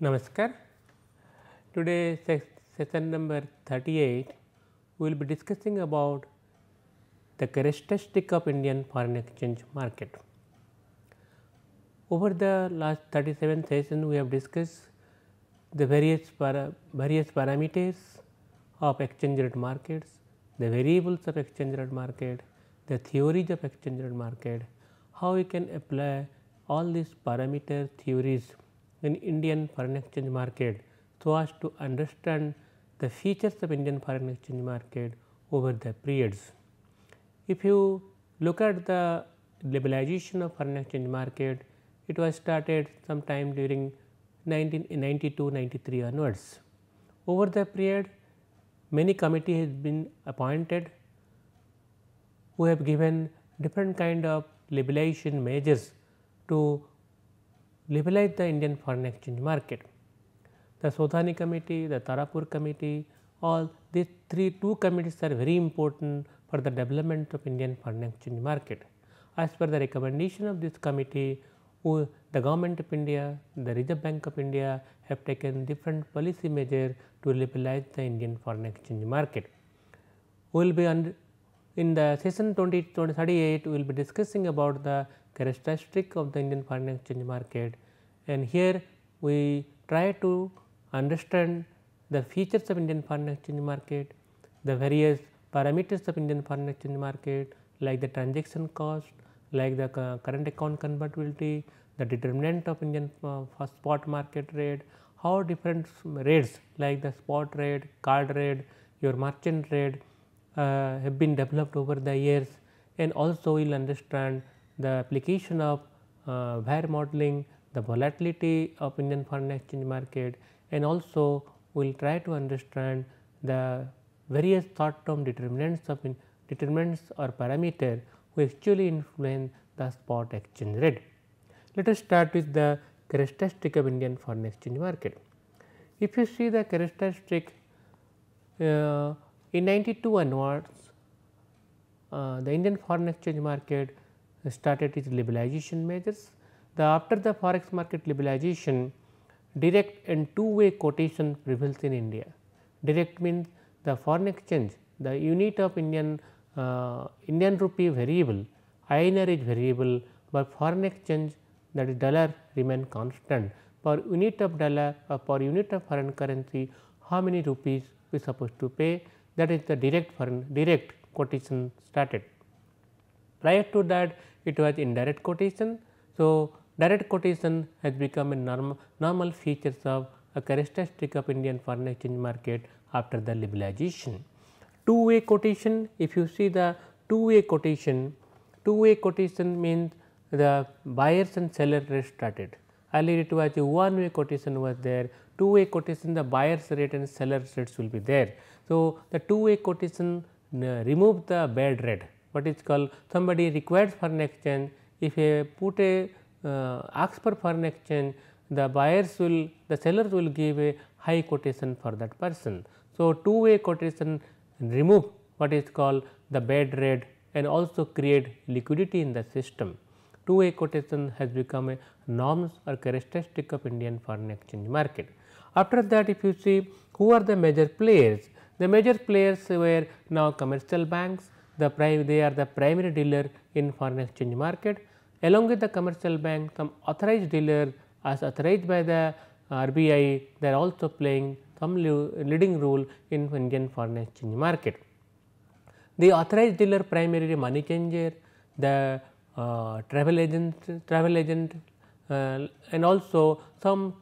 Namaskar. Today session number 38 we will be discussing about the characteristic of Indian foreign exchange market. Over the last 37 sessions we have discussed the various parameters of exchange rate markets, the variables of exchange rate market, the theories of exchange rate market, how we can apply all these parameter theories in Indian foreign exchange market so as to understand the features of Indian foreign exchange market over the periods. If you look at the liberalization of foreign exchange market, it was started sometime during 1992-93 onwards. Over the period, many committee has been appointed who have given different kind of liberalization measures to liberalize the Indian foreign exchange market. The Sodhani committee, the Tarapur committee, all these two committees are very important for the development of Indian foreign exchange market. As per the recommendation of this committee, the Government of India, the Reserve Bank of India have taken different policy measures to liberalize the Indian foreign exchange market. We will be in the session 38 we will be discussing about the characteristic of the Indian foreign exchange market, and here we try to understand the features of Indian foreign exchange market, the various parameters of Indian foreign exchange market like the transaction cost, like the current account convertibility, the determinant of Indian spot market rate, how different rates like the spot rate, card rate, your merchant rate have been developed over the years, and also we will understand the application of VAR modeling, the volatility of Indian foreign exchange market, and also we will try to understand the various short term determinants or parameter who actually influence the spot exchange rate. Let us start with the characteristic of Indian foreign exchange market. If you see the characteristic in 92 onwards, the Indian foreign exchange market started its liberalization measures. After the forex market liberalization, direct and two-way quotation prevails in India. Direct means the foreign exchange, the unit of Indian rupee variable, INR is variable, but foreign exchange, that is dollar, remain constant. Per unit of dollar or per unit of foreign currency, how many rupees we supposed to pay, that is the direct quotation started. Prior to that, it was indirect quotation. So, direct quotation has become a normal features of a characteristic of Indian foreign exchange market after the liberalization. Two-way quotation, if you see the two-way quotation means the buyers and sellers rate started. Earlier it was a one-way quotation was there, two-way quotation the buyers rate and sellers rates will be there. So, the two-way quotation remove the bad rate, what is called somebody requires foreign exchange, if a put a ask for foreign exchange, the sellers will give a high quotation for that person. So, two-way quotation remove what is called the bad rate and also create liquidity in the system. Two-way quotation has become a norms or characteristic of Indian foreign exchange market. After that, if you see who are the major players, the major players were now commercial banks, they are the primary dealer in foreign exchange market. Along with the commercial bank, some authorized dealer as authorized by the RBI, they are also playing some leading role in Indian foreign exchange market. The authorized dealer primarily money changer, the travel agent and also some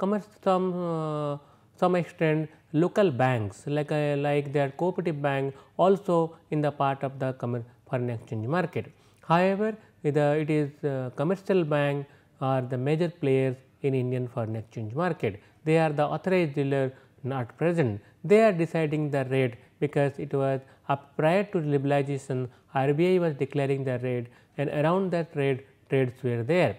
extent local banks like their cooperative bank also in the part of the foreign exchange market. However, it is commercial bank are the major players in Indian foreign exchange market. They are the authorized dealer not present. They are deciding the rate because it was prior to liberalization RBI was declaring the rate and around that rate trades were there.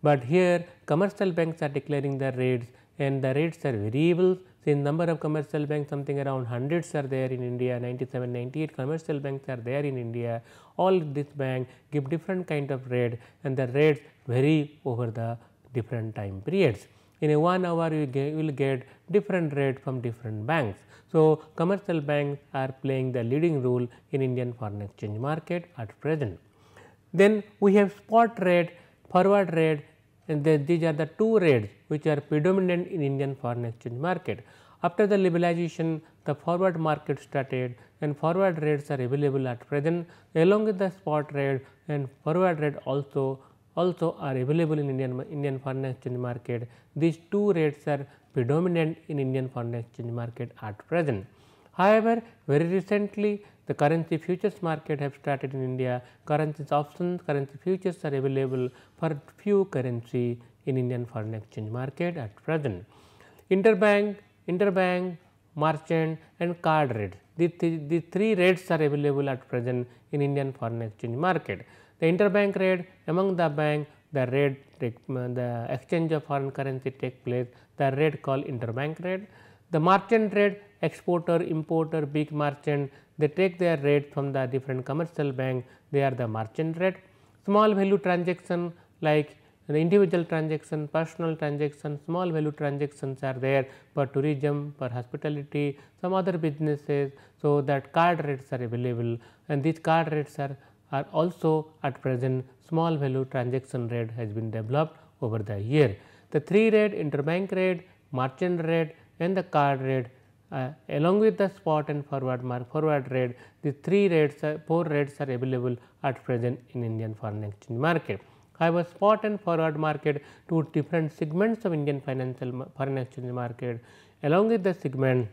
But here commercial banks are declaring the rates and the rates are variable. So, in number of commercial banks something around hundreds are there in India, 97, 98 commercial banks are there in India. All this bank give different kind of rate and the rates vary over the different time periods. in a 1 hour you will get different rate from different banks. So, commercial banks are playing the leading role in Indian foreign exchange market at present. Then we have spot rate, forward rate, and these are the two rates which are predominant in Indian foreign exchange market. After the liberalization, the forward market started and forward rates are available at present along with the spot rate, and forward rate also are available in Indian foreign exchange market. These two rates are predominant in Indian foreign exchange market at present. However, very recently the currency futures market have started in India. Currencies options, currency futures are available for few currency in Indian foreign exchange market at present. Interbank, merchant and card rates. These three rates are available at present in Indian foreign exchange market. The interbank rate, among the bank, the exchange of foreign currency take place, the rate called interbank rate. The merchant rate, exporter, importer, big merchant, they take their rate from the different commercial bank, they are the merchant rate. Small value transaction like the individual transaction, personal transaction, small value transactions are there for tourism, for hospitality, some other businesses. So, that card rates are available, and these card rates are also at present small value transaction rate has been developed over the year. The three rate, interbank rate, merchant rate and the card rate along with the spot and forward rate, the three rates four rates are available at present in Indian foreign exchange market. However, spot and forward market, two different segments of Indian foreign exchange market. Along with the segment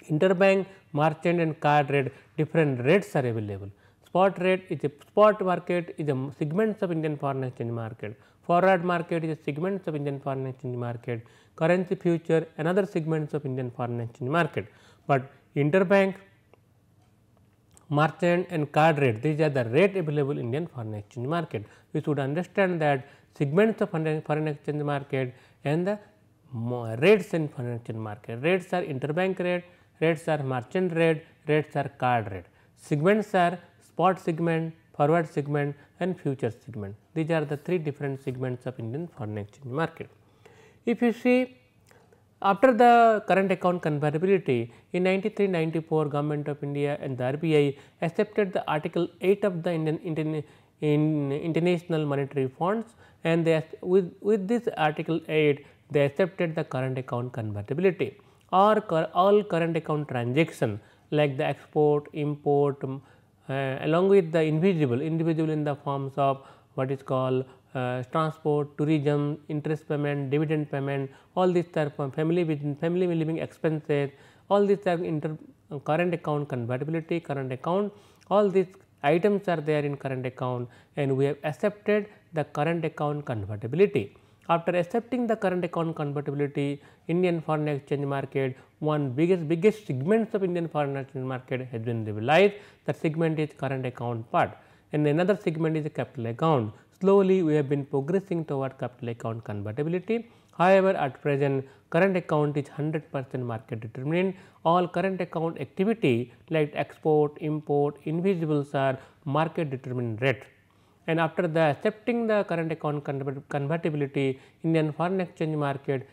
interbank, merchant and card rate, different rates are available. Spot rate is a spot market is a segments of Indian foreign exchange market. Forward market is a segments of Indian foreign exchange market. Currency future another segments of Indian foreign exchange market. But interbank, merchant and card rate, these are the rate available in Indian foreign exchange market. We should understand that segments of foreign exchange market and the rates in foreign exchange market. Rates are interbank rate, rates are merchant rate, rates are card rate. Segments are spot segment, forward segment and future segment. These are the three different segments of Indian foreign exchange market. If you see, after the current account convertibility in 93-94, Government of India and the RBI accepted the Article 8 of the International Monetary Funds, and they with this Article 8 they accepted the current account convertibility. All current account transaction like the export, import along with the invisible in the forms of what is called transport, tourism, interest payment, dividend payment, all these are from family living expenses, all these are current account convertibility, current account, all these items are there in current account, and we have accepted the current account convertibility. After accepting the current account convertibility, Indian foreign exchange market, one biggest segments of Indian foreign exchange market has been realized. That segment is current account part, and another segment is a capital account. Slowly we have been progressing toward capital account convertibility. However, at present current account is 100% market determinant. All current account activity like export, import, invisibles are market determinant rate. And after the accepting the current account convertibility, Indian foreign exchange market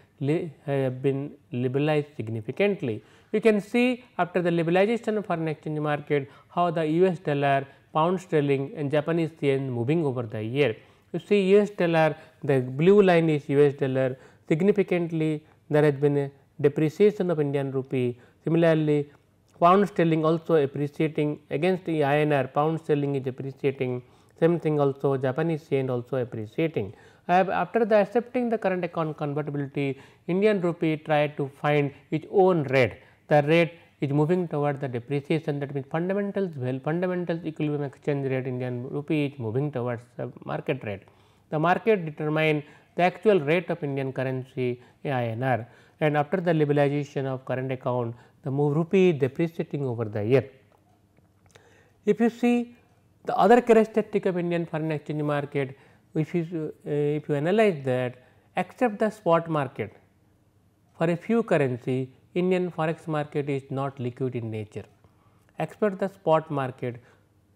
have been liberalized significantly. You can see after the liberalization of foreign exchange market how the US dollar, pound sterling and Japanese yen moving over the year. You see US dollar, the blue line is US dollar, significantly there has been a depreciation of Indian rupee. Similarly, pound sterling also appreciating against the INR, pound sterling is appreciating, same thing also Japanese yen also appreciating. After the accepting the current account convertibility, Indian rupee tried to find its own rate. The rate is moving toward the depreciation, that means fundamentals equilibrium exchange rate Indian rupee is moving towards the market rate. The market determine the actual rate of Indian currency INR, and after the liberalization of current account the rupee is depreciating over the year. If you see the other characteristic of Indian foreign exchange market, if you analyze that, except the spot market, for a few currency Indian forex market is not liquid in nature. Except the spot market,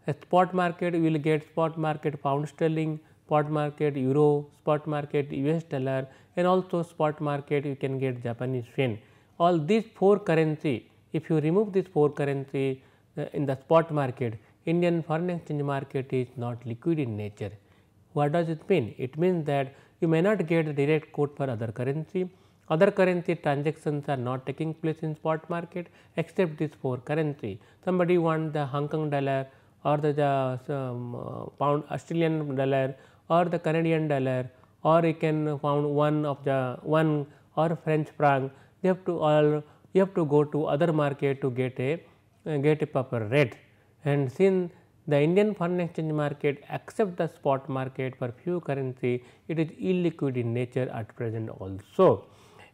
a spot market you will get spot market pound sterling, spot market euro, spot market US dollar, and also spot market you can get Japanese yen. All these 4 currency, if you remove these 4 currency in the spot market, Indian foreign exchange market is not liquid in nature. What does it mean? It means that you may not get a direct quote for other currency. Other currency transactions are not taking place in spot market except these 4 currency. Somebody want the Hong Kong dollar or the pound Australian dollar or the Canadian dollar, or you can found one or French franc. You have to go to other market to get a proper rate. And since the Indian foreign exchange market accept the spot market for few currency, it is illiquid in nature at present also.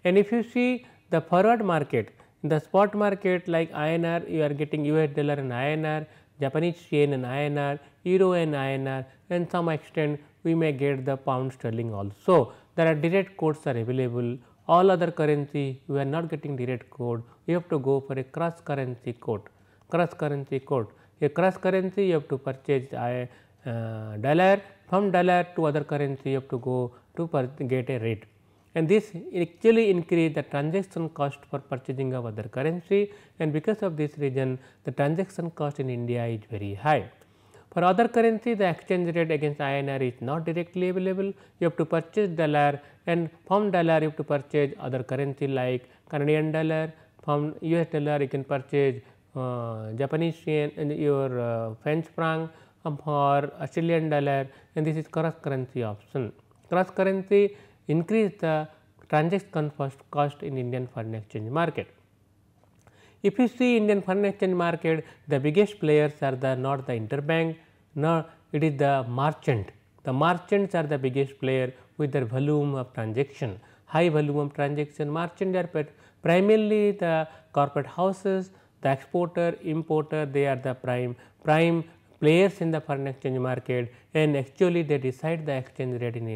And if you see the forward market, in the spot market like INR, you are getting US dollar and INR, Japanese yen and INR, euro and INR, and some extent we may get the pound sterling also. There are direct quotes are available. All other currency we are not getting direct quote, you have to go for a cross currency quote. Cross currency quote, a cross currency you have to purchase dollar, from dollar to other currency you have to go to get a rate, and this actually increase the transaction cost for purchasing of other currency, and because of this reason the transaction cost in India is very high. For other currency, the exchange rate against INR is not directly available. You have to purchase dollar, and from dollar you have to purchase other currency like Canadian dollar. From US dollar you can purchase Japanese yen and your French franc, for Australian dollar, and this is cross currency option. Cross currency increase the transaction cost in Indian foreign exchange market. If you see Indian foreign exchange market, the biggest players are not the interbank, nor it is the merchant. The merchants are the biggest player with their volume of transaction, high volume of transaction. Merchant are primarily the corporate houses, the exporter, importer, they are the prime players in the foreign exchange market, and actually they decide the exchange rate in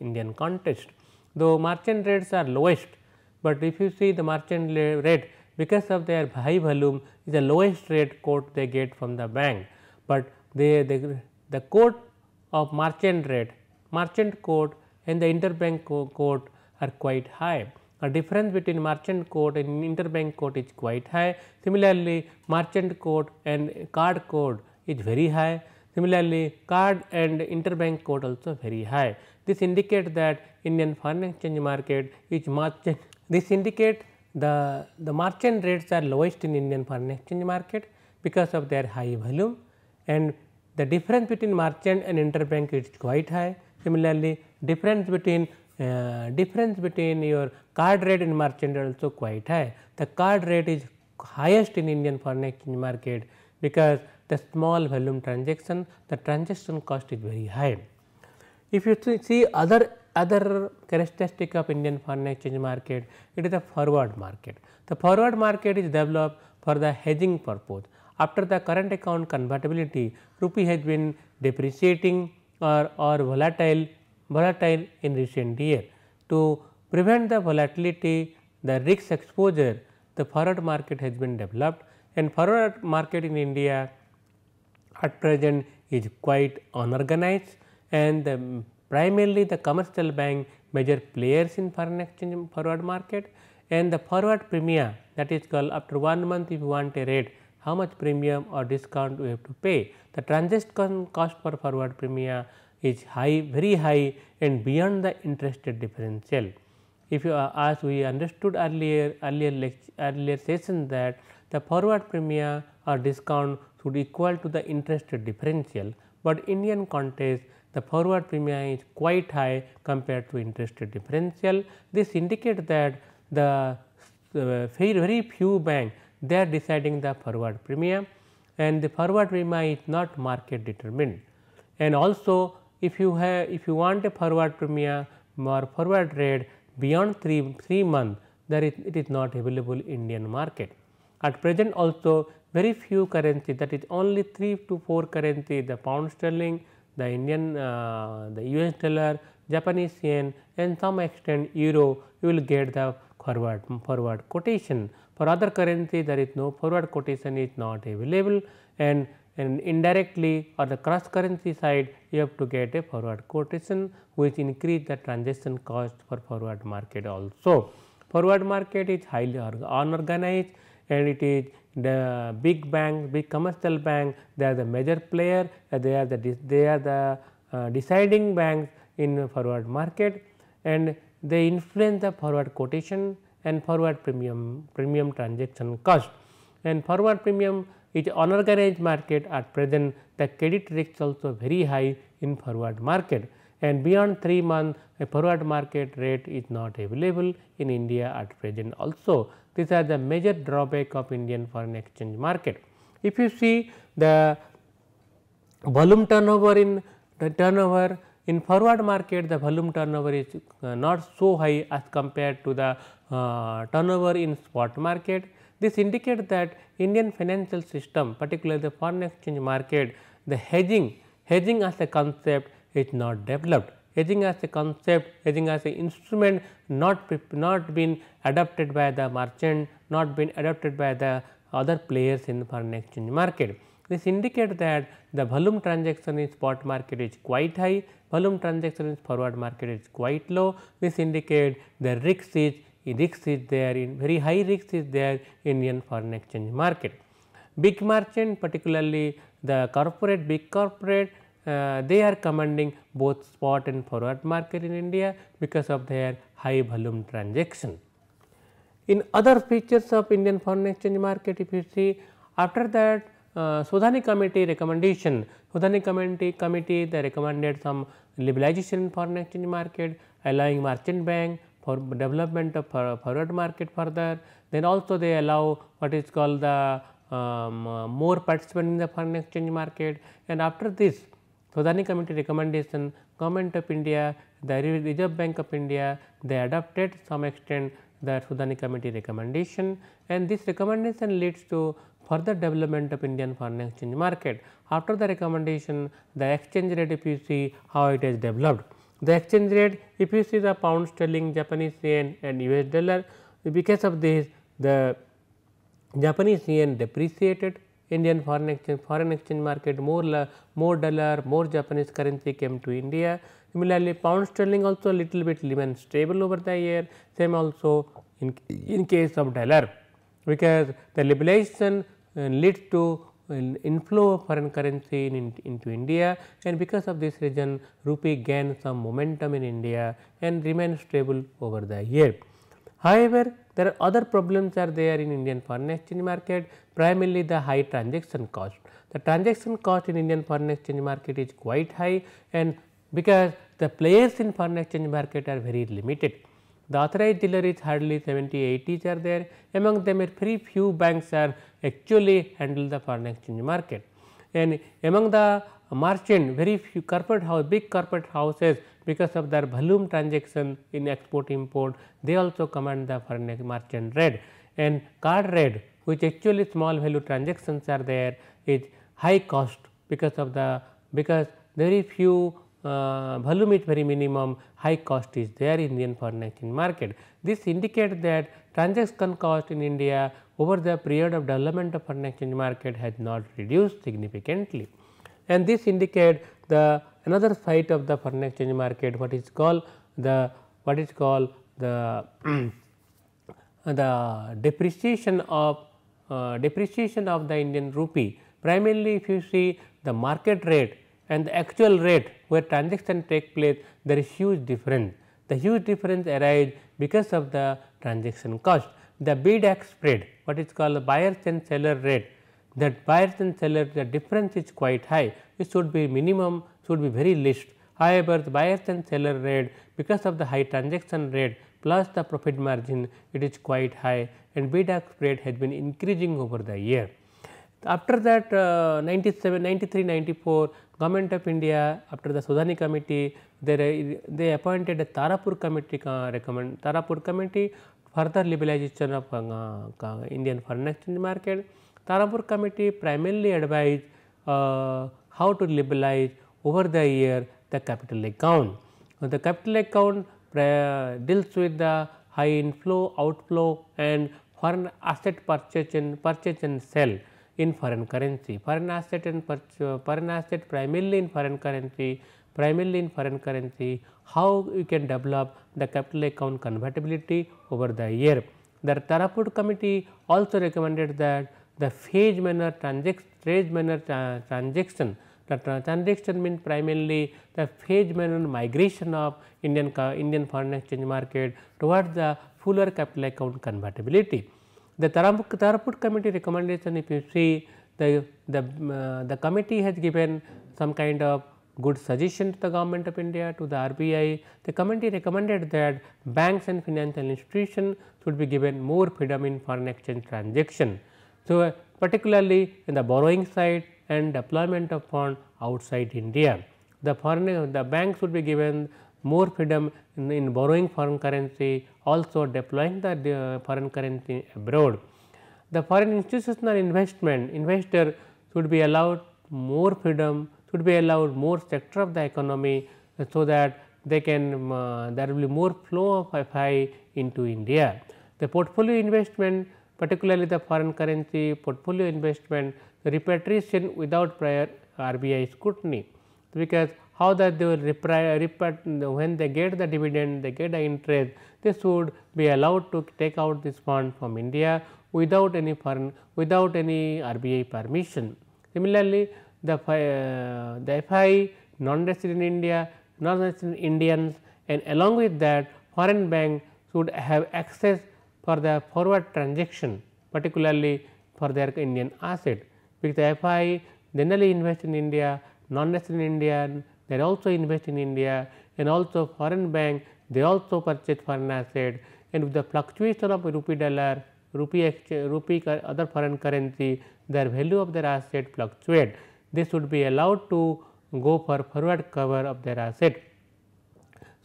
Indian context. Though merchant rates are lowest, but if you see the merchant rate, because of their high volume is the lowest rate quote they get from the bank, but the quote of merchant rate, merchant quote and the interbank quote are quite high. A difference between merchant quote and interbank quote is quite high. Similarly, merchant quote and card quote is very high. Similarly, card and interbank quote also very high. This indicates that Indian foreign exchange market is merchant. This indicates the merchant rates are lowest in Indian foreign exchange market because of their high volume, and the difference between merchant and interbank is quite high. Similarly, difference between your card rate and merchant are also quite high. The card rate is highest in Indian foreign exchange market because the small volume transaction, the transaction cost is very high. If you see other characteristic of Indian foreign exchange market, it is a forward market. The forward market is developed for the hedging purpose. After the current account convertibility, rupee has been depreciating or volatile in recent year. To prevent the volatility, the risk exposure, the forward market has been developed, and forward market in India at present is quite unorganized, and primarily the commercial bank major players in foreign exchange forward market, and the forward premium, that is called after 1 month if you want a rate, how much premium or discount we have to pay. The transaction cost for forward premium is high, very high, and beyond the interest rate differential. If you as we understood earlier session that the forward premium or discount should equal to the interest rate differential, but Indian context the forward premium is quite high compared to interest rate differential. This indicates that the very few banks they are deciding the forward premium, and the forward premium is not market determined. And also if you want a forward premium or forward rate beyond 3 months, it is not available in Indian market. At present also very few currency, that is only 3 to 4 currency, the pound sterling, the Indian the US dollar, Japanese yen, and some extent euro, you will get the forward quotation. For other currency there is no forward quotation is not available, and and indirectly or the cross currency side you have to get a forward quotation which increase the transaction cost for forward market also. Forward market is highly unorganized and it is the big bank, big commercial bank, they are the major player, they are the deciding banks in forward market and they influence the forward quotation and forward premium transaction cost. And forward premium is unorganized market at present, the credit risk also very high in forward market and beyond 3 months a forward market rate is not available in India at present also. These are the major drawback of Indian foreign exchange market. If you see the volume turnover in forward market, the volume turnover is not so high as compared to the turnover in spot market. This indicates that Indian financial system, particularly the foreign exchange market, the hedging as a concept is not developed. Hedging as a concept, hedging as an instrument not been adopted by the merchant, not been adopted by the other players in the foreign exchange market. This indicates that the volume transaction in spot market is quite high, volume transaction in forward market is quite low. This indicates the risk is there in very high risk is there in Indian foreign exchange market. Big merchant, particularly the big corporate, they are commanding both spot and forward market in India because of their high volume transaction. In other features of Indian foreign exchange market, if you see after that Sudhani committee recommendation, Sudhani committee they recommended some liberalization in foreign exchange market, allowing merchant bank for development of forward market further. Then also they allow what is called the more participant in the foreign exchange market, and after this Sudhani committee recommendation, Government of India, the Reserve Bank of India, they adopted some extent the Sudhani committee recommendation, and this recommendation leads to further development of Indian foreign exchange market. After the recommendation, the exchange rate, if you see how it has developed, the exchange rate, if you see the pound sterling, Japanese yen and US dollar, because of this the Japanese yen depreciated, Indian foreign exchange market, more dollar, more Japanese currency came to India. Similarly, pound sterling also little bit remained stable over the year, same also in case of dollar, because the liberalization leads to inflow of foreign currency into India, and because of this reason rupee gained some momentum in India and remained stable over the year. However, there are other problems are there in Indian foreign exchange market, primarily the high transaction cost. The transaction cost in Indian foreign exchange market is quite high, and because the players in foreign exchange market are very limited. The authorized dealer is hardly 70-80 are there, among them very few banks are actually handle the foreign exchange market, and among the merchant very few big corporate houses, because of their volume transaction in export import, they also command the foreign merchant rate, and card rate which actually small value transactions are there is high cost because very few volume is very minimum, high cost is there in Indian foreign exchange market. This indicates that transaction cost in India over the period of development of foreign exchange market has not reduced significantly, and this indicates the another side of the foreign exchange market, what is called the the depreciation of the Indian rupee. Primarily, if you see the market rate and the actual rate where transaction take place, there is huge difference. The huge difference arises because of the transaction cost. The bid-ask spread, what is called the buyers and seller rate, that buyers and sellers the difference is quite high. It should be minimum, should be very least. However, the buyers and seller rate, because of the high transaction rate plus the profit margin, it is quite high, and bid-ask spread has been increasing over the year. After that 93-94, Government of India, after the Sudhani committee, they appointed a Tarapur committee, Tarapur committee further liberalization of Indian foreign exchange market. Tarapur committee primarily advised how to liberalize over the year the capital account. The capital account deals with the high inflow, outflow and foreign asset purchase and sell. in foreign currency. Foreign asset and foreign asset primarily in foreign currency, how you can develop the capital account convertibility over the year. The Tarapur committee also recommended that the phase manner transaction. The transaction means primarily the phase manner migration of Indian foreign exchange market towards the fuller capital account convertibility. The Tarapur committee recommendation, if you see, the committee has given some kind of good suggestion to the government of India, to the RBI. The committee recommended that banks and financial institutions should be given more freedom in foreign exchange transaction. So, particularly in the borrowing side and deployment of fund outside India. The banks should be given more freedom in borrowing foreign currency, also deploying the foreign currency abroad. The foreign institutional investor should be allowed more freedom, should be allowed more sector of the economy, so that they can there will be more flow of FI into India. The portfolio investment, particularly the foreign currency portfolio investment, the repatriation without prior RBI scrutiny, because how that they will when they get the dividend, they get the interest, they should be allowed to take out this fund from India without any RBI permission. Similarly, the FI non-resident India, non-resident Indians, and along with that foreign bank should have access for the forward transaction, particularly for their Indian asset, because the FI generally invest in India, non-resident Indian, they also invest in India, and also foreign bank, they also purchase foreign asset, and with the fluctuation of rupee dollar, rupee other foreign currency, their value of their asset fluctuate. They should be allowed to go for forward cover of their asset.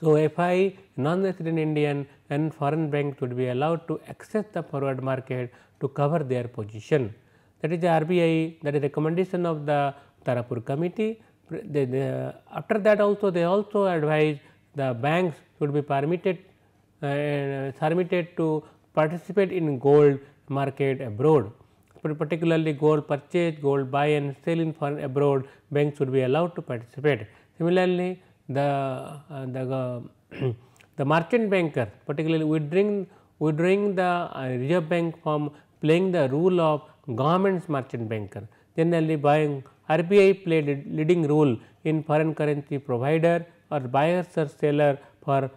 So, FI, non-resident Indian and foreign bank should be allowed to access the forward market to cover their position. That is the RBI, that is recommendation of the Tarapur committee. After that also they also advise the banks should be permitted to participate in gold market abroad, particularly gold purchase, gold buy and sell in foreign abroad, banks should be allowed to participate. Similarly, the merchant banker, particularly withdrawing the Reserve Bank from playing the role of government's merchant banker. Generally, buying RBI played leading role in foreign currency provider or buyers or seller for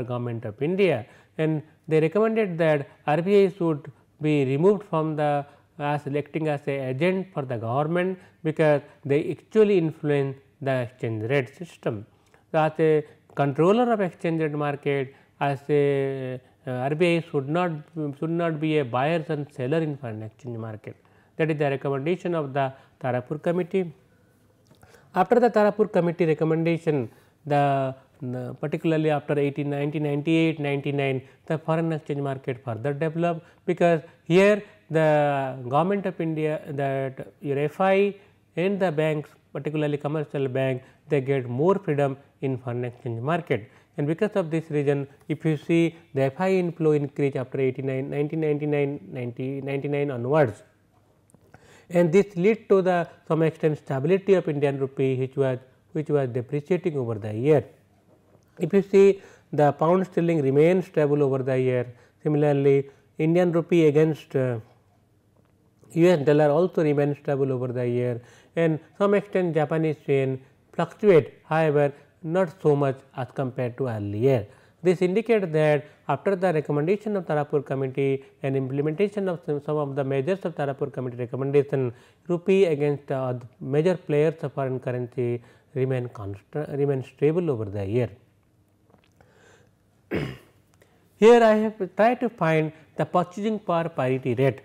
government of India, and they recommended that RBI should be removed from the acting as a agent for the government, because they actually influence the exchange rate system. So, as a controller of exchange rate market, as a RBI should not be a buyer and seller in foreign exchange market. That is the recommendation of the Tarapur committee. After the Tarapur committee recommendation, particularly after 1998-99, the foreign exchange market further developed, because here the government of India, that your FI and the banks, particularly commercial bank, they get more freedom in foreign exchange market. And because of this reason, if you see the FI inflow increase after 1999 onwards, and this lead to the some extent stability of Indian rupee, which was depreciating over the year. If you see the pound sterling remains stable over the year, similarly Indian rupee against US dollar also remains stable over the year, and some extent Japanese yen fluctuate, however, not so much as compared to earlier. This indicates that after the recommendation of Tarapur committee and implementation of some of the measures of Tarapur committee recommendation, rupee against major players of foreign currency remain stable over the year. Here I have tried to find the purchasing power parity rate.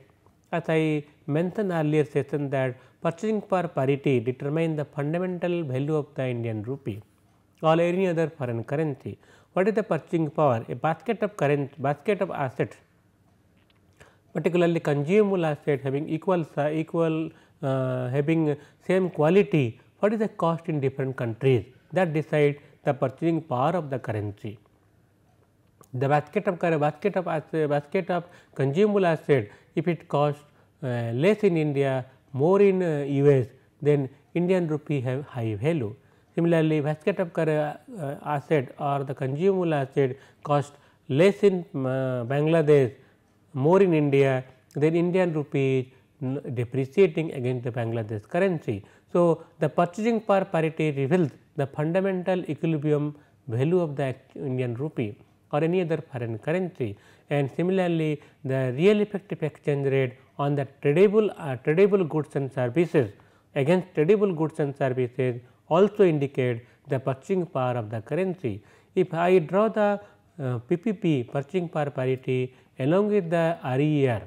As I mentioned earlier session, that purchasing power parity determines the fundamental value of the Indian rupee or any other foreign currency. What is the purchasing power? A basket of assets, particularly consumable asset having having same quality. What is the cost in different countries? That decides the purchasing power of the currency. The basket of consumable asset, if it costs less in India, more in US, then Indian rupee have high value. Similarly, basket of asset or the consumable asset cost less in Bangladesh, more in India, then Indian rupee is depreciating against the Bangladesh currency. So, the purchasing power parity reveals the fundamental equilibrium value of the Indian rupee or any other foreign currency, and similarly the real effective exchange rate on the tradable goods and services against tradable goods and services also indicate the purchasing power of the currency. If I draw the PPP purchasing power parity along with the REER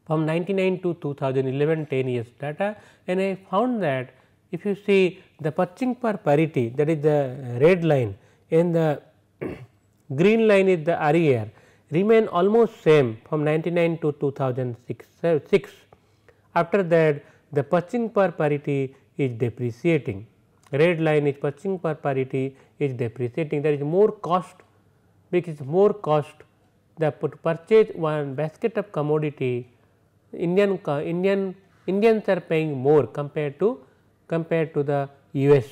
from 99 to 2011 10 years data, and I found that if you see the purchasing power parity, that is the red line, and the green line is the REER, remain almost same from 99 to 2006. After that the purchasing power parity is depreciating, red line is purchasing power parity is depreciating, there is more cost, because more cost the purchase one basket of commodity, Indians are paying more compared to the US,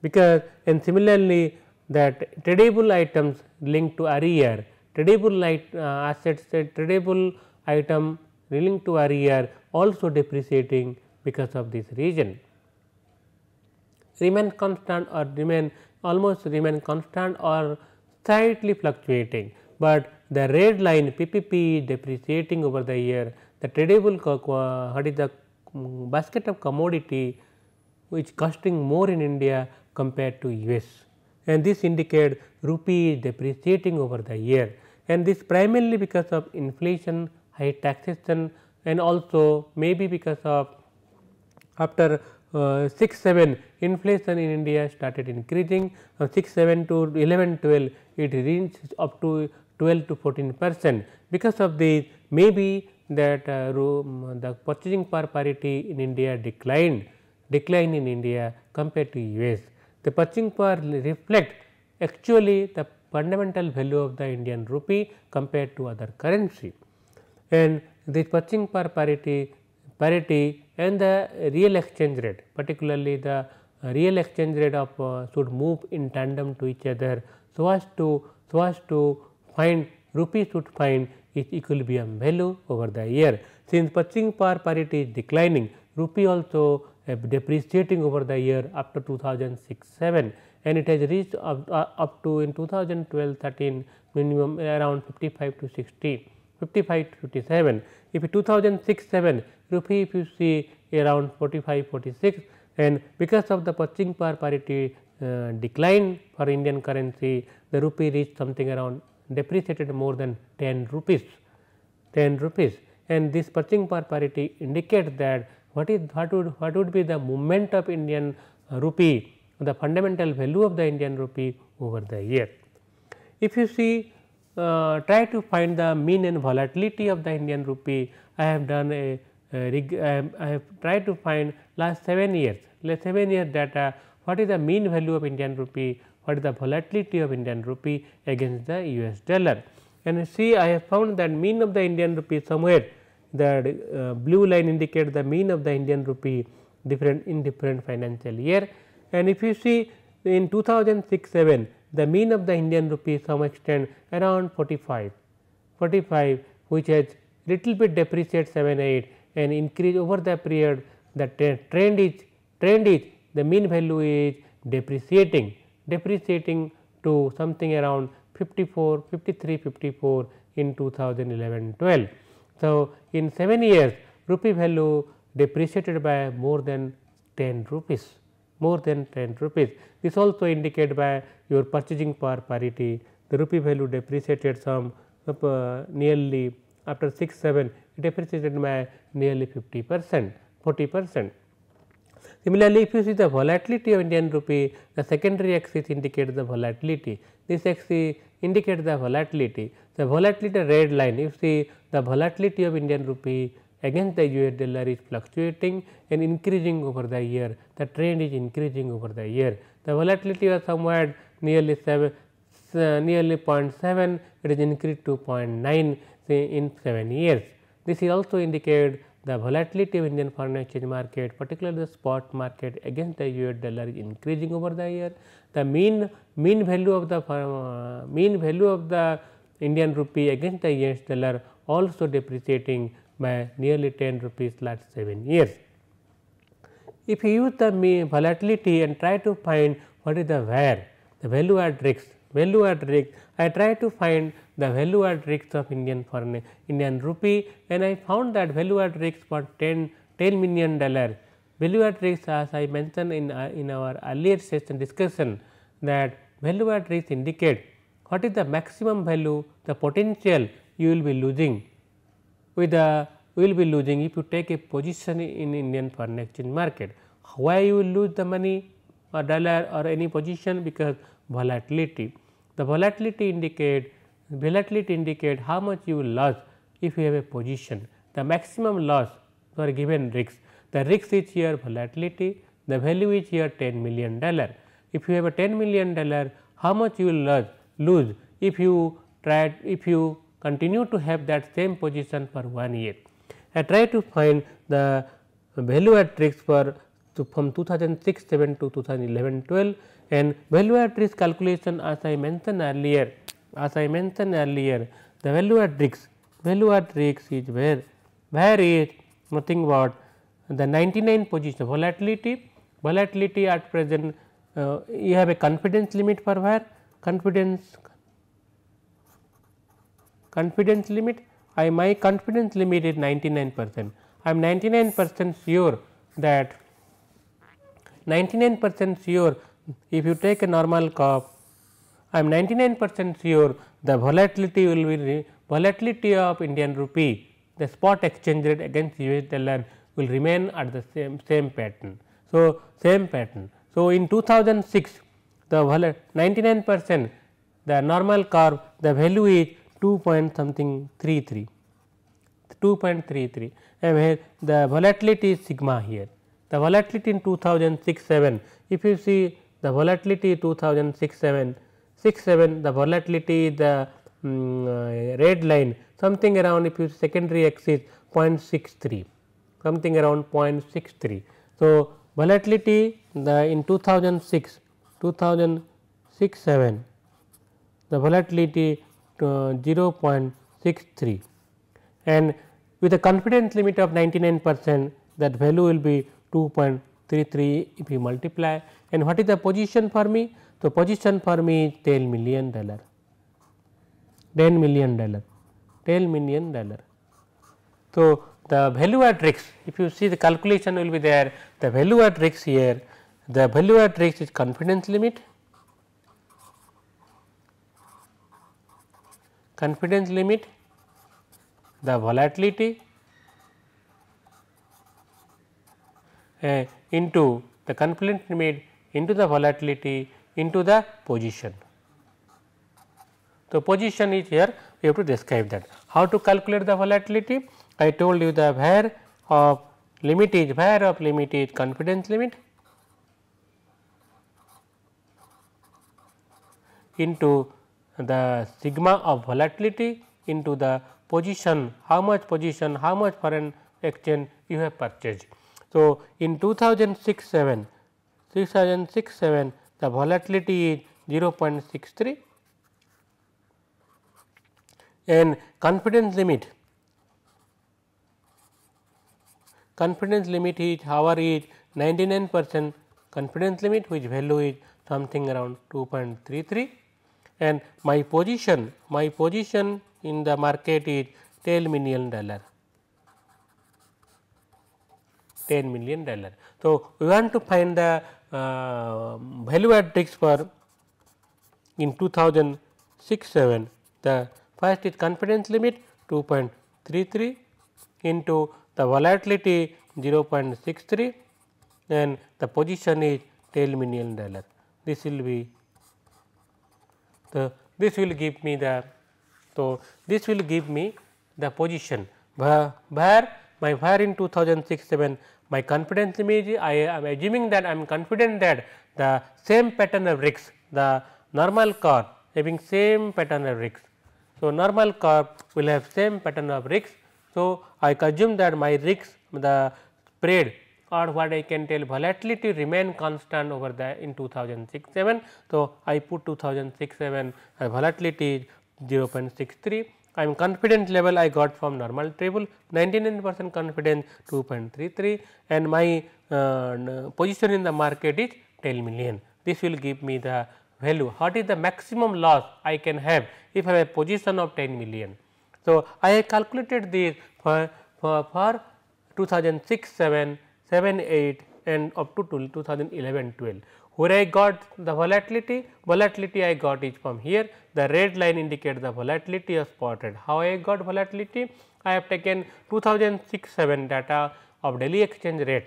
because and similarly that tradable items linked to REER, tradable assets, tradable item linked to REER also depreciating because of this reason, remain constant or remain constant or slightly fluctuating, but the red line PPP is depreciating over the year, the tradable what is the basket of commodity which costing more in India compared to US, and this indicates rupee is depreciating over the year, and this primarily because of inflation, high taxation, and also maybe because of after 6-7 inflation in India started increasing, 6-7 to 11-12 it reached up to 12 to 14%. Because of this, maybe that the purchasing power parity in India decline in India compared to US. The purchasing power reflect actually the fundamental value of the Indian rupee compared to other currency, and the purchasing power parity and the real exchange rate, particularly the real exchange rate of should move in tandem to each other, so as to find rupee should find its equilibrium value over the year. Since purchasing power parity is declining, rupee also depreciating over the year after 2006-7, and it has reached up to in 2012-13 minimum around 55 to 60, 55 to 57. If 2006-7 rupee if you see around 45-46, and because of the purchasing power parity decline for Indian currency, the rupee reached something around depreciated more than 10 rupees, and this purchasing power parity indicates that what would be the movement of Indian rupee, the fundamental value of the Indian rupee over the year. If you see try to find the mean and volatility of the Indian rupee, I have done I have tried to find last 7 years data, what is the mean value of Indian rupee, what is the volatility of Indian rupee against the US dollar, and you see I have found that mean of the Indian rupee somewhere, the blue line indicates the mean of the Indian rupee in different financial year, and if you see in 2006-7 the mean of the Indian rupee some extent around 45, which has little bit depreciate 7-8 and increase over the period, the trend is the mean value is depreciating to something around 54, 53, 54 in 2011-12. So, in 7 years rupee value depreciated by more than 10 rupees, This also indicated by your purchasing power parity, the rupee value depreciated some nearly after 6-7 depreciated by nearly 50%, 40%. Similarly, if you see the volatility of Indian rupee, the secondary axis indicates the volatility, this axis indicates the volatility. The volatility red line, you see the volatility of Indian rupee against the US dollar is fluctuating and increasing over the year, the trend is increasing over the year. The volatility was somewhat nearly 0.7, it is increased to 0.9 say in 7 years. This is also indicate the volatility of Indian foreign exchange market, particularly the spot market against the US dollar is increasing over the year. The mean value of the Indian rupee against the US dollar also depreciating by nearly 10 rupees last 7 years. If you use the volatility and try to find what is the VAR, the value at risk, I try to find the value at risk of Indian rupee, and I found that value at risk for $10 million. Value at risk, as I mentioned in our earlier session discussion, that value at risk indicate what is the maximum value, the potential you will be losing with the if you take a position in Indian foreign exchange market. Why you will lose the money or dollar or any position? Because volatility. The volatility indicate how much you will lose if you have a position. The maximum loss for a given risk. The risk is here volatility, the value is here $10 million. If you have a $10 million, how much you will lose if you continue to have that same position for 1 year. I try to find the value at risk from 2006-7 to 2011-12, and value at risk calculation, as I mentioned earlier, the value at risk is where is nothing but the 99 position volatility at present. You have a confidence limit for where confidence limit. My confidence limit is 99%. I am 99% sure that if you take a normal curve, I am 99% sure the volatility will be volatility of Indian rupee, the spot exchange rate against US dollar will remain at the same pattern. So, So, in 2006 the 99% the normal curve, the value is 2.33 and where the volatility is sigma here. The volatility in 2006-7, if you see the volatility 2006-7, the volatility is the red line something around, if you secondary axis 0.63, something around 0.63. So, volatility in 2006-7 the volatility 0.63 and with a confidence limit of 99%, that value will be 2.33 if you multiply. And what is the position for me? So, position for me is $10 million. So, the value at risk, if you see the calculation will be there, the value at risk here, the value at risk is confidence limit, the volatility into the confidence limit into the volatility into the position. So, position is here, we have to describe that. How to calculate the volatility? I told you the VAR of limit is confidence limit into the sigma of volatility into the position, how much foreign exchange you have purchased. So, in 2006-7 the volatility is 0.63 and confidence limit is our is 99% confidence limit, which value is something around 2.33 and my position in the market is $10 million. So, we want to find the value at risk for in 2006-7, the first is confidence limit 2.33 into the volatility 0.63 and the position is $10 million. This will be this will give me the position where my VAR in 2006-7 my confidence limit, I am assuming that I am confident that the same pattern of risks, the normal curve having same pattern of risks. So, normal curve will have same pattern of risks So, I assume that my risks, the spread or what I can tell volatility remain constant over the in 2006-7. So, I put 2006-7 volatility is 0.63. I am confidence level I got from normal table 99% confidence 2.33 and my position in the market is 10 million. This will give me the value. What is the maximum loss I can have if I have a position of 10 million. So, I have calculated this for 2006-7, 7-8 and up to 2011-12. Where I got the volatility? Volatility I got is from here. The red line indicates the volatility of spot rate. How I got volatility? I have taken 2006-7 data of Delhi exchange rate.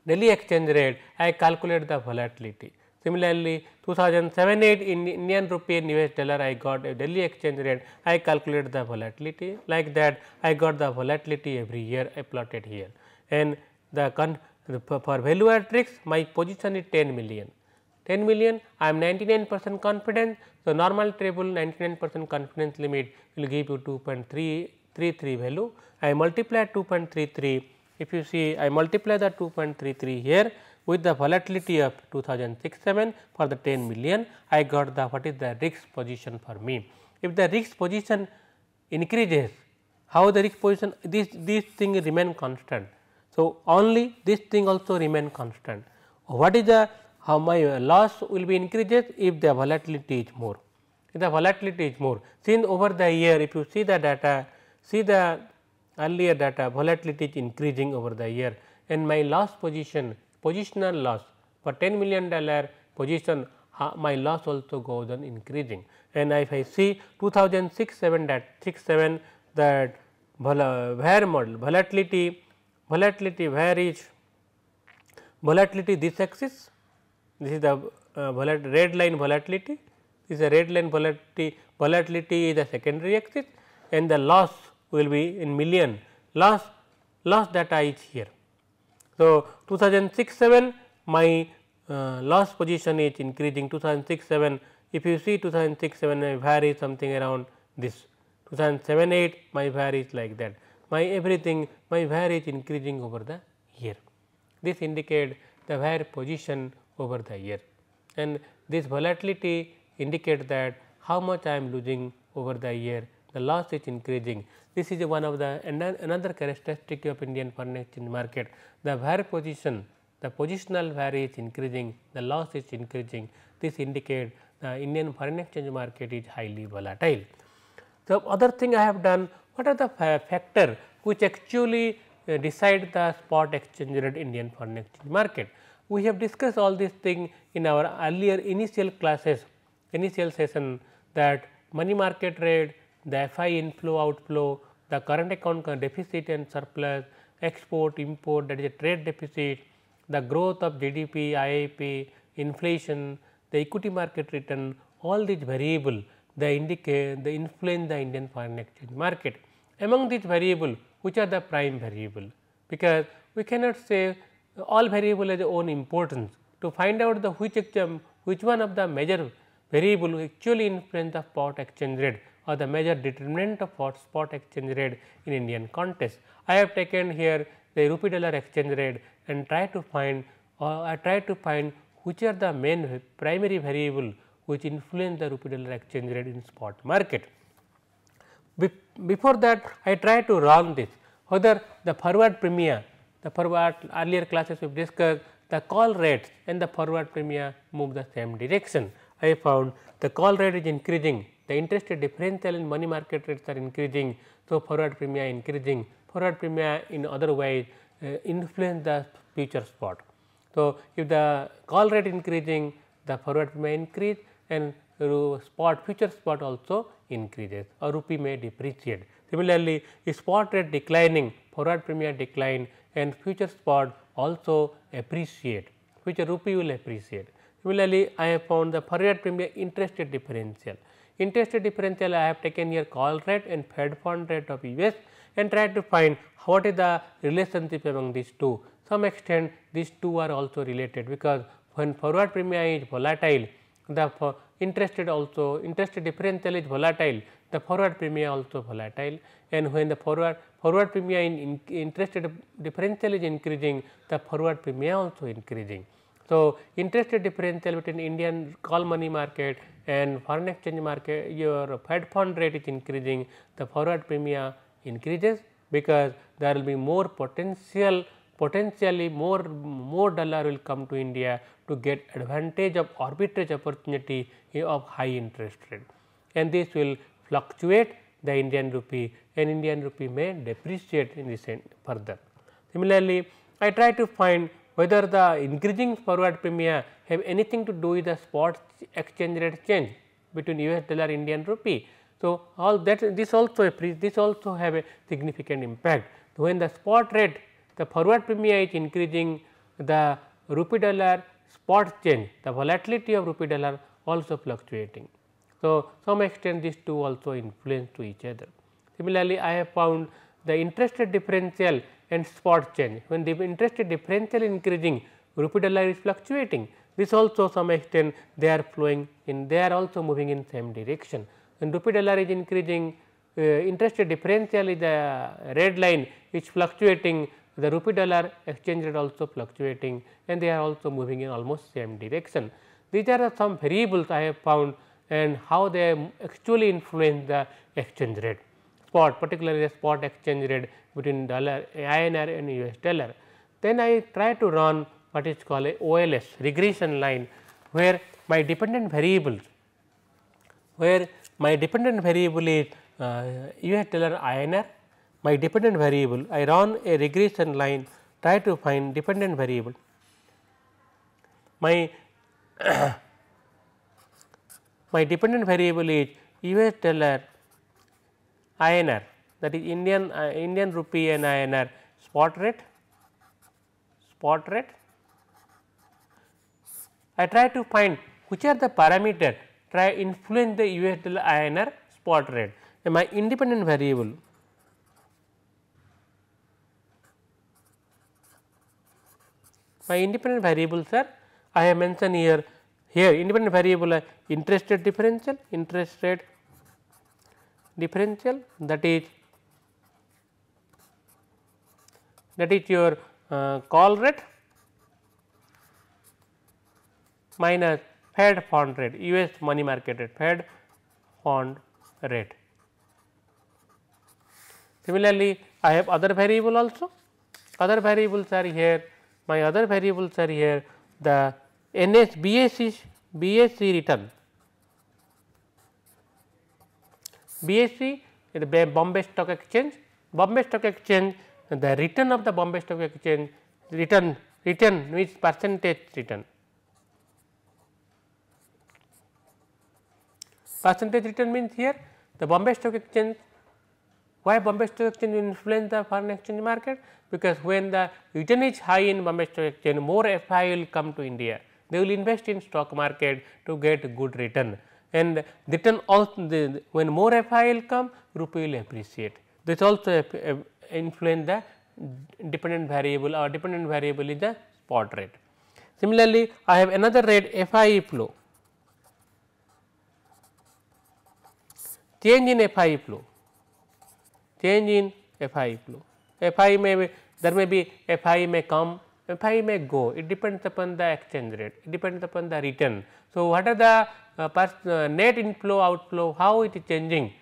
Delhi exchange rate I calculate the volatility. Similarly, 2007-8 in Indian rupee and US dollar I got a Delhi exchange rate, I calculate the volatility. Like that I got the volatility every year I plotted here, and for value at risk my position is 10 million. 10 million I am 99% confident. So, normal table 99% confidence limit will give you 2.333 value. I multiply 2.33. If you see I multiply the 2.33 here with the volatility of 2006-7 for the 10 million, I got the what is the risk position for me. If the risk position increases, how the risk position, this thing remain constant. So, only this thing also remain constant. What is the how my loss will be increases if the volatility is more. If the volatility is more, since over the year if you see the data, see the earlier data, volatility is increasing over the year and my loss position, positional loss for $10 million position, my loss also goes on increasing. And if I see 2006-7 that 6-7 that where model volatility where is volatility this axis, this is the red line volatility, this is a red line volatility is the secondary axis and the loss will be in million, loss data is here. So, 2006-7 my loss position is increasing. 2006-7 if you see 2006-7 my vary something around this, 2007-8 my vary is like that, my everything my vary is increasing over the year. This indicates the where position over the year, and this volatility indicates that how much I am losing over the year, the loss is increasing. This is one of the another characteristic of Indian foreign exchange market. The where position, the positional vary is increasing, the loss is increasing. This indicates the Indian foreign exchange market is highly volatile. The other thing I have done, what are the factor which actually decide the spot exchange rate Indian foreign exchange market. We have discussed all these things in our earlier initial classes, initial session, that money market rate, the FI inflow outflow, the current account deficit and surplus, export import, that is a trade deficit, the growth of GDP, IIP, inflation, the equity market return, all these variable they indicate they influence the Indian foreign exchange market. Among these variable, which are the prime variable, because we cannot say all variable has own importance. To find out the which one of the major variable actually influence the spot exchange rate or the major determinant of spot exchange rate in Indian context, I have taken here the rupee dollar exchange rate and try to find which are the main primary variable which influence the rupee dollar exchange rate in spot market. Before that, I try to run this whether the forward premium, the forward earlier classes we have discussed, the call rates and the forward premium move the same direction. I found the call rate is increasing, the interest rate differential in money market rates are increasing. So, forward premium increasing, forward premium in other ways influence the future spot. So, if the call rate increasing, the forward premium increase and future spot also increases or rupee may depreciate. Similarly, if spot rate declining, forward premium decline and future spot also appreciate, future rupee will appreciate. Similarly, I have found the forward premium interest rate differential. Interest rate differential I have taken here call rate and Fed fund rate of US and tried to find what is the relationship among these two. Some extent these two are also related, because when forward premium is volatile, the interest rate differential is volatile, the forward premium also volatile, and when the forward premium in interest rate differential is increasing, the forward premium also increasing. So, interest rate differential between Indian call money market and foreign exchange market, your Fed fund rate is increasing, the forward premium increases, because there will be more potentially more dollar will come to India to get advantage of arbitrage opportunity of high interest rate, and this will fluctuate the Indian rupee, and Indian rupee may depreciate in this further. Similarly, I try to find whether the increasing forward premium have anything to do with the spot exchange rate change between US dollar Indian rupee. So, all that this also have a significant impact. When the spot rate, the forward premium is increasing, the rupee dollar spot change, the volatility of rupee dollar also fluctuating. So, some extent these two also influence to each other. Similarly, I have found the interest rate differential and spot change. When the interest rate differential is increasing, rupee dollar is fluctuating. This also some extent they are flowing in, they are also moving in same direction. When rupee dollar is increasing, interest rate differential is the red line which fluctuating, the rupee dollar exchange rate also fluctuating, and they are also moving in almost same direction. These are some variables I have found, and how they actually influence the exchange rate, spot, particularly the spot exchange rate between dollar INR and US dollar. Then I try to run what is called a OLS regression line, where my dependent variables, is US dollar INR, my dependent variable, I run a regression line, try to find dependent variable. My my dependent variable is US dollar INR, that is Indian rupee and INR spot rate. I try to find which are the parameter try influence the US dollar INR spot rate, and my independent variable. My independent variables are, I have mentioned here independent variable interest rate differential, that is your call rate minus Fed fund rate, US money market rate, Fed fund rate. Similarly, I have other variable also, other variables are here, my other variables are here, the BSE return, BSE is the Bombay Stock Exchange, the return of the Bombay Stock Exchange, return means percentage return. Percentage return means here the Bombay Stock Exchange. Why Bombay Stock Exchange will influence the foreign exchange market? Because when the return is high in Bombay Stock Exchange, more FI will come to India. They will invest in stock market to get good return, and return also when more FI will come, rupee will appreciate. This also influence the dependent variable, or dependent variable is the spot rate. Similarly, I have another rate FI flow, change in FI flow, FI may be, there may be FI may come, FI may go, it depends upon the exchange rate, it depends upon the return. So, what are the net inflow outflow, how it is changing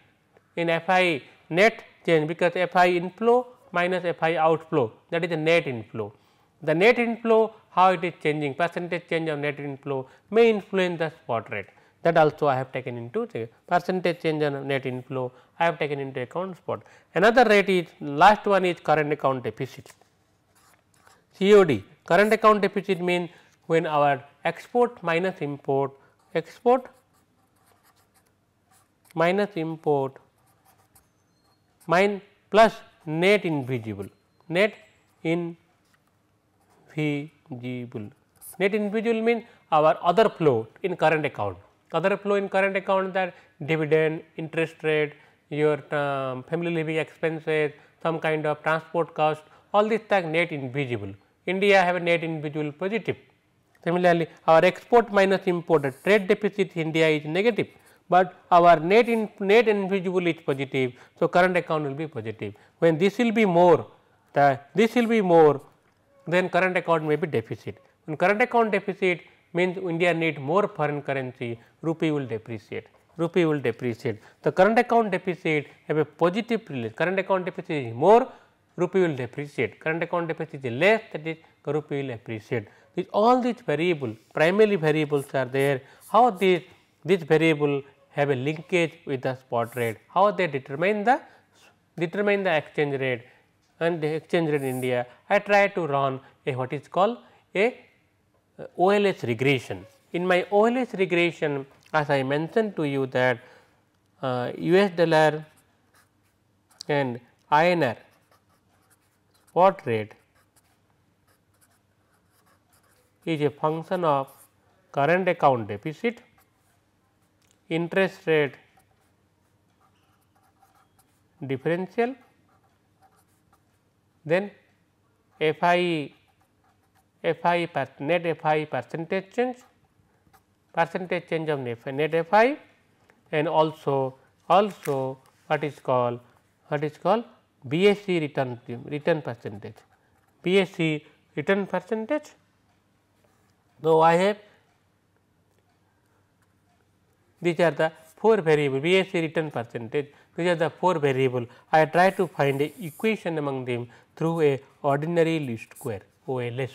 in FI net change, because FI inflow minus FI outflow, that is the net inflow. The net inflow how it is changing, percentage change of net inflow may influence the spot rate, that also I have taken into the percentage change on net inflow, I have taken into account spot. Another rate is, last one is current account deficit, COD. Current account deficit means when our export minus import, plus net invisible, net invisible means our other flow in current account. Other flow in current account, that dividend, interest rate, your family living expenses, some kind of transport cost, all this tag net invisible. India have a net invisible positive, Similarly, our export minus import, the trade deficit India is negative, but our net invisible is positive. So, current account will be positive. When this will be more, this will be more, then current account may be deficit. When current account deficit means India need more foreign currency, rupee will depreciate. Rupee will depreciate. The current account deficit have a positive relation. Current account deficit is more, rupee will depreciate. Current account deficit is less, that is rupee will appreciate. All these variable, primary variables are there. How this variable have a linkage with the spot rate? How they determine the exchange rate and the exchange rate in India? I try to run a what is called a OLS regression. In my OLS regression, as I mentioned to you that US dollar and INR spot rate is a function of current account deficit, interest rate differential, then FI net FI percentage change of net FI, and also what is called BSC return percentage, BSC return percentage. So, I have these are the 4 variable BSC return percentage, these are the 4 variable. I try to find a equation among them through a ordinary least square OLS,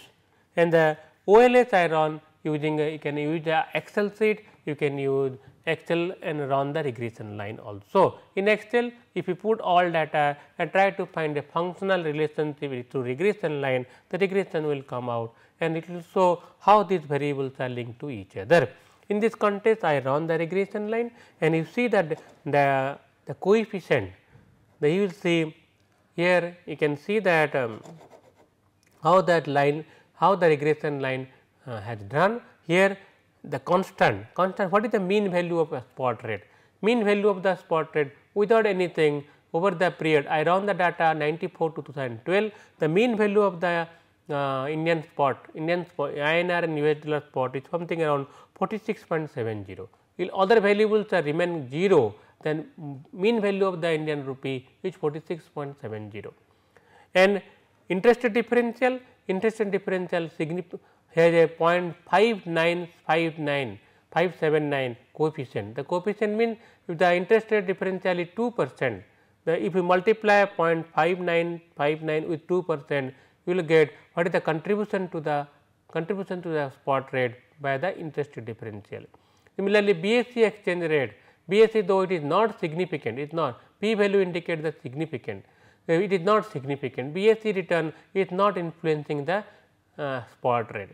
and the OLS I run using you can use the Excel sheet, you can use Excel and run the regression line also. In Excel, if you put all data and try to find a functional relationship through regression line, the regression will come out and it will show how these variables are linked to each other. In this context, I run the regression line and you see that the coefficient, you will see here you can see that how that line, how the regression line has done. Here the constant, what is the mean value of a spot rate? Mean value of the spot rate without anything over the period. I run the data 94 to 2012, the mean value of the Indian spot INR and US dollar spot is something around 46.70. If other variables are remain 0, then mean value of the Indian rupee is 46.70. And interest rate differential has a 0.5959 coefficient. The coefficient means if the interest rate differential is 2%, if you multiply 0.5959 with 2%, you will get what is the contribution to the spot rate by the interest rate differential. Similarly, BSC exchange rate, BSC though it is not significant, it is not, P value indicates the significant, it is not significant, BSC return is not influencing the spot rate.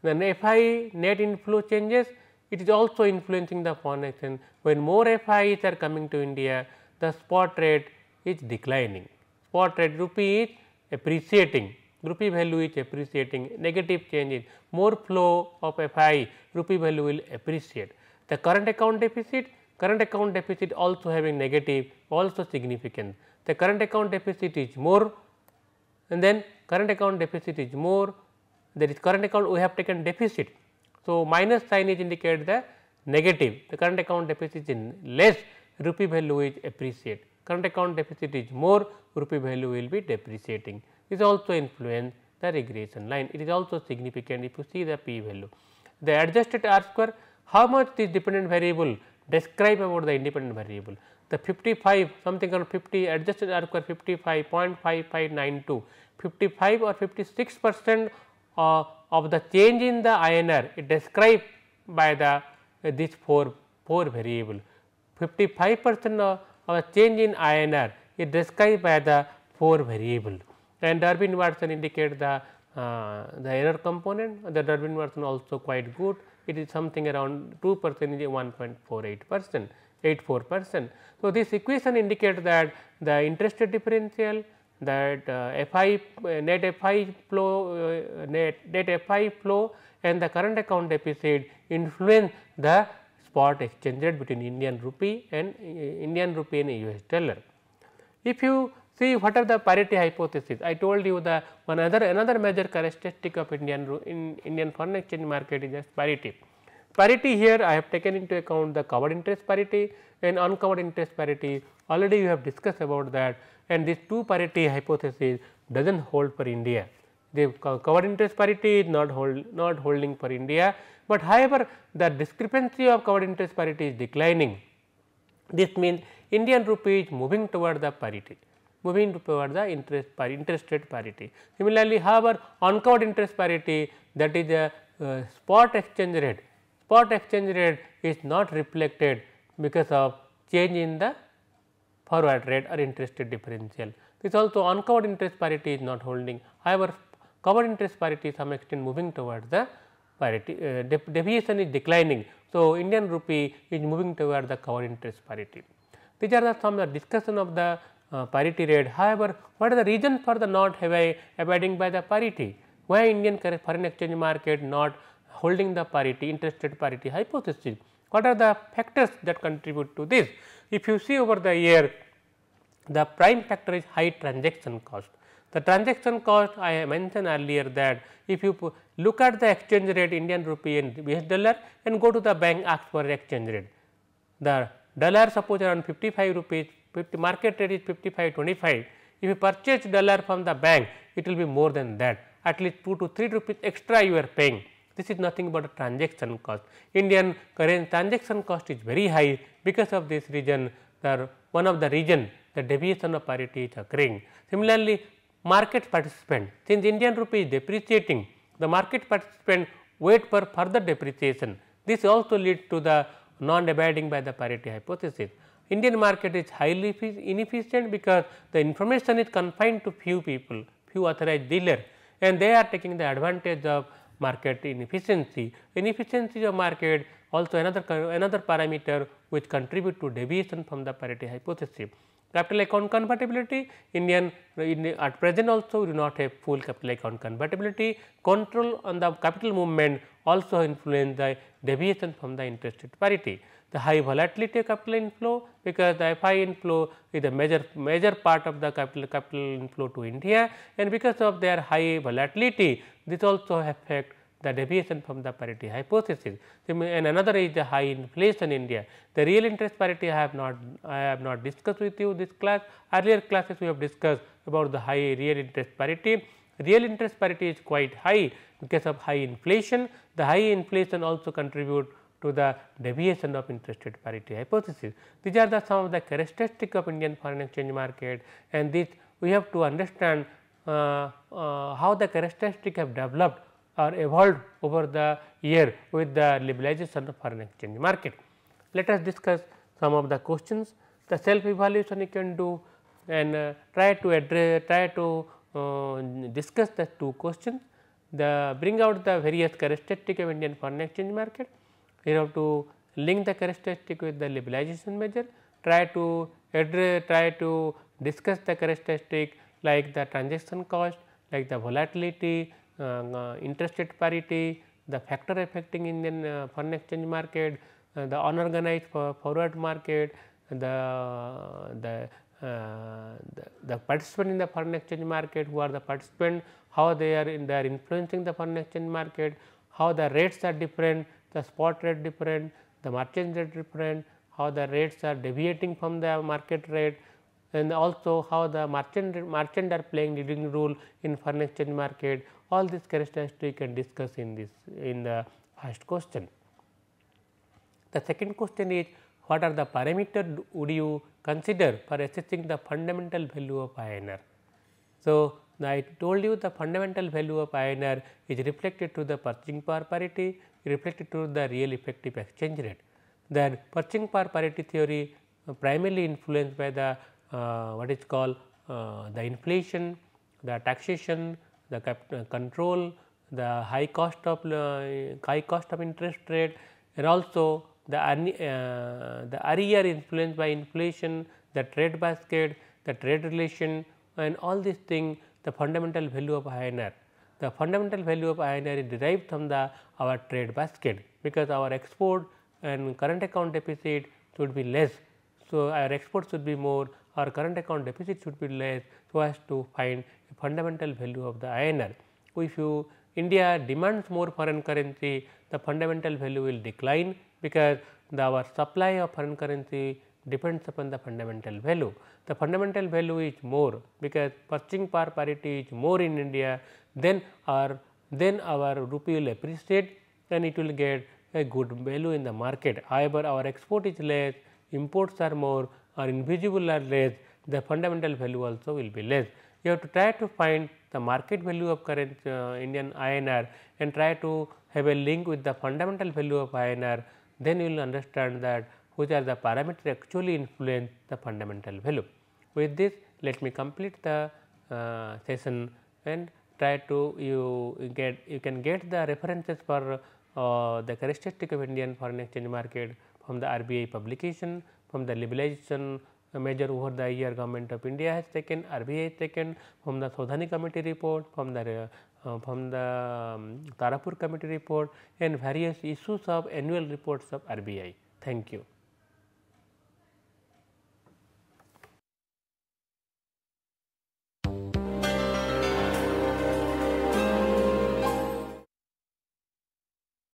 Then FI net inflow changes, it is also influencing the foreign exchange. When more FIs are coming to India, the spot rate is declining, spot rate rupee is appreciating, rupee value is appreciating, negative change is more flow of FI, rupee value will appreciate. The current account deficit also having negative, also significant. The current account deficit is more, and then current account deficit is more, that is current account we have taken deficit. So, minus sign is indicate the negative, the current account deficit is less, rupee value is appreciate, current account deficit is more, rupee value will be depreciating. This also influence the regression line, it is also significant if you see the p value. The adjusted R square, how much this dependent variable describe about the independent variable. The 55 something around 50 adjusted R square 55.5592, 55 or 56% of the change in the INR is described by the this four variable. 55% of the change in INR is described by the 4 variable, and Durbin-Watson indicate the error component. The Durbin-Watson also quite good, it is something around 2% is 1.48%, 84%. So, this equation indicates that the interest rate differential, that FI net FI flow and the current account deficit influence the spot exchange rate between Indian rupee and US dollar. If you See what are the parity hypothesis. I told you the another major characteristic of Indian foreign exchange market is just parity. Parity here I have taken into account the covered interest parity and uncovered interest parity. Already we have discussed about that, and these two parity hypothesis does not hold for India. The covered interest parity is not holding for India, but however, the discrepancy of covered interest parity is declining. This means Indian rupee is moving toward the parity, moving toward the interest rate parity. Similarly, however, uncovered interest parity, that is a spot exchange rate is not reflected because of change in the forward rate or interest rate differential. This also uncovered interest parity is not holding. However, covered interest parity some extent moving towards the parity, deviation is declining. So, Indian rupee is moving toward the covered interest parity. These are some discussion of the parity rate. However, what is the reason for the not abiding by the parity? Why Indian foreign exchange market not holding the parity, interest rate parity hypothesis? What are the factors that contribute to this? If you see over the year, the prime factor is high transaction cost. The transaction cost I mentioned earlier that if you look at the exchange rate Indian rupee and US dollar and go to the bank ask for exchange rate, the dollar suppose around 55 rupees, market rate is 55.25. If you purchase dollar from the bank, it will be more than that, at least 2 to 3 rupees extra you are paying. This is nothing but a transaction cost. Indian current transaction cost is very high. Because of this reason, one of the reason the deviation of parity is occurring. Similarly, market participant, since Indian rupee is depreciating, the market participant wait for further depreciation. This also leads to the non abiding by the parity hypothesis. Indian market is highly inefficient because the information is confined to few people, few authorized dealers, and they are taking the advantage of market inefficiency. Inefficiency of market also another parameter which contribute to deviation from the parity hypothesis. Capital account convertibility, at present also we do not have full capital account convertibility. Control on the capital movement also influence the deviation from the interest rate parity. The high volatility of capital inflow, because the FI inflow is a major part of the capital inflow to India, and because of their high volatility, this also affect the deviation from the parity hypothesis. And another is the high inflation in India. The real interest parity I have not discussed with you this class. Earlier classes we have discussed about the high real interest parity. Real interest parity is quite high because of high inflation. The high inflation also contribute to the deviation of interest rate parity hypothesis. These are some of the characteristics of Indian foreign exchange market, and this we have to understand how the characteristics have developed or evolved over the year with the liberalization of foreign exchange market. Let us discuss some of the questions. The self evaluation you can do and try to discuss the two questions. Bring out the various characteristics of Indian foreign exchange market. You have to link the characteristic with the liberalization measure. Try to discuss the characteristic like the transaction cost, like the volatility, interest rate parity, the factor affecting Indian foreign exchange market, the unorganized forward market, the participant in the foreign exchange market, who are the participant, how they are influencing the foreign exchange market, how the rates are different, the spot rate different, the merchant rate different, how the rates are deviating from the market rate, and also how the merchant are playing leading role in foreign exchange market. All these characteristics we can discuss in the first question. The second question is, what are the parameters would you consider for assessing the fundamental value of INR? So, I told you the fundamental value of INR is reflected to the purchasing power parity, reflected to the real effective exchange rate. The purchasing power parity theory primarily influenced by the what is called the inflation, the taxation, the control, the high cost of interest rate, and also the REER influenced by inflation, the trade basket, the trade relation, and all these things, the fundamental value of INR. The fundamental value of INR is derived from our trade basket, because our export and current account deficit should be less. So, our export should be more, or current account deficit should be less, so as to find a fundamental value of the INR. If India demands more foreign currency, the fundamental value will decline, because our supply of foreign currency depends upon the fundamental value. The fundamental value is more, because purchasing power parity is more in India, then our rupee will appreciate and it will get a good value in the market. However, our export is less, imports are more, or invisible are less, the fundamental value also will be less. You have to try to find the market value of current Indian INR and try to have a link with the fundamental value of INR, then you will understand that which are the parameters actually influence the fundamental value. With this, let me complete the session and try to you can get the references for the characteristic of Indian foreign exchange market from the RBI publication, from the liberalization measure over the year Government of India has taken, RBI has taken, from the Sodhani committee report, from the Tarapur committee report, and various issues of annual reports of RBI. Thank you.